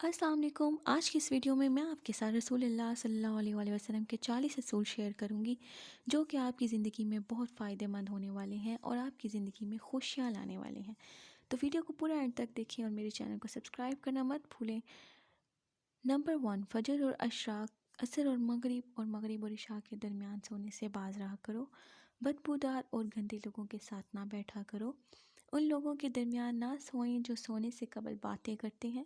अस्सलाम वालेकुम। आज की इस वीडियो में मैं आपके साथ रसूल अल्लाह सल्लल्लाहु अलैहि वसल्लम के 40 असूल शेयर करूंगी जो कि आपकी ज़िंदगी में बहुत फ़ायदेमंद होने वाले हैं और आपकी ज़िंदगी में खुशियाँ लाने वाले हैं। तो वीडियो को पूरा एंड तक देखें और मेरे चैनल को सब्सक्राइब करना मत भूलें। नंबर 1, फजर और अशराक, असर और मगरिब और इशा के दरमियान सोने से बाज रहा करो। बदबूदार और गंदे लोगों के साथ ना बैठा करो। उन लोगों के दरमियान ना सोएं जो सोने से कबल बातें करते हैं।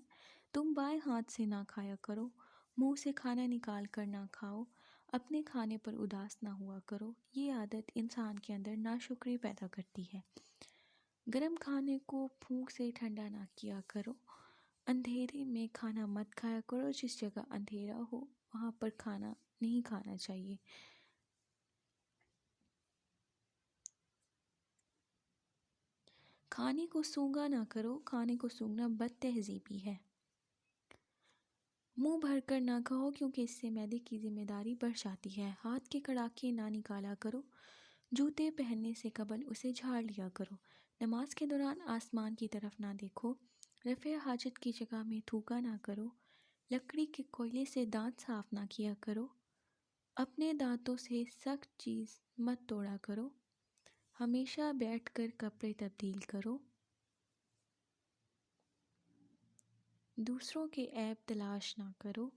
तुम बाएं हाथ से ना खाया करो। मुंह से खाना निकाल कर ना खाओ। अपने खाने पर उदास ना हुआ करो। ये आदत इंसान के अंदर नाशुक्री पैदा करती है। गर्म खाने को फूंक से ठंडा ना किया करो। अंधेरे में खाना मत खाया करो। जिस जगह अंधेरा हो वहाँ पर खाना नहीं खाना चाहिए। खाने को सूंघा ना करो। खाने को सूंघना बदतहजीबी है। मुंह भरकर ना खाओ क्योंकि इससे मैदे की जिम्मेदारी बढ़ जाती है। हाथ के कड़ाके ना निकाला करो। जूते पहनने से कबल उसे झाड़ लिया करो। नमाज के दौरान आसमान की तरफ ना देखो। रफ़े हाजत की जगह में थूका ना करो। लकड़ी के कोयले से दांत साफ ना किया करो। अपने दांतों से सख्त चीज़ मत तोड़ा करो। हमेशा बैठकर कपड़े तब्दील करो। दूसरों के ऐब तलाश ना करो।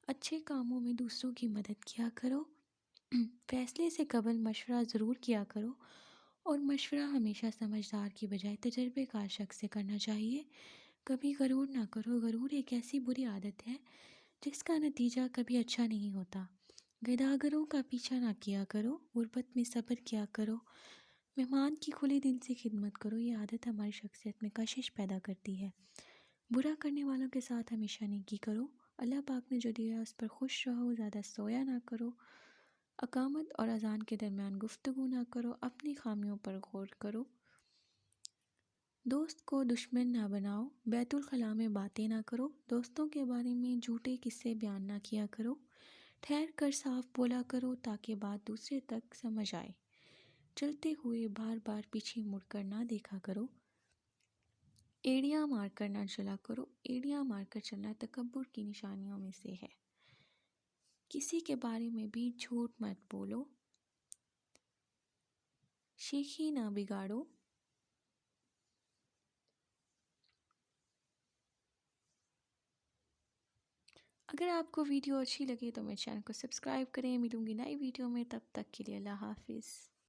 अच्छे कामों में दूसरों की मदद किया करो। फैसले से कबल मशवरा ज़रूर किया करो और मशवरा हमेशा समझदार की बजाय तजर्बेकार शख्स से करना चाहिए। कभी गरूर ना करो। गरूर एक ऐसी बुरी आदत है जिसका नतीजा कभी अच्छा नहीं होता। गदागरों का पीछा ना किया करो। गुर्बत में सब्र किया करो। मेहमान की खुले दिल से खिदमत करो। ये आदत हमारी शख्सियत में कशिश पैदा करती है। बुरा करने वालों के साथ हमेशा नेकी करो। अल्लाह पाक ने जो दिया उस पर खुश रहो। ज़्यादा सोया ना करो। अकामत और अजान के दरमियान गुफ्तगू ना करो। अपनी खामियों पर गौर करो। दोस्त को दुश्मन ना बनाओ। बैतुल खला में बातें ना करो। दोस्तों के बारे में झूठे किस्से बयान ना किया करो। ठहर कर साफ बोला करो ताकि बात दूसरे तक समझ आए। चलते हुए बार बार पीछे मुड़कर ना देखा करो। एड़ियाँ मारकर ना चला करो। एड़ियाँ मारकर चलना तकब्बुर की निशानियों में से है। किसी के बारे में भी झूठ मत बोलो। शेखी ना बिगाड़ो। अगर आपको वीडियो अच्छी लगे तो मेरे चैनल को सब्सक्राइब करें। मिलूंगी नई वीडियो में, तब तक के लिए अल्लाह हाफिज़।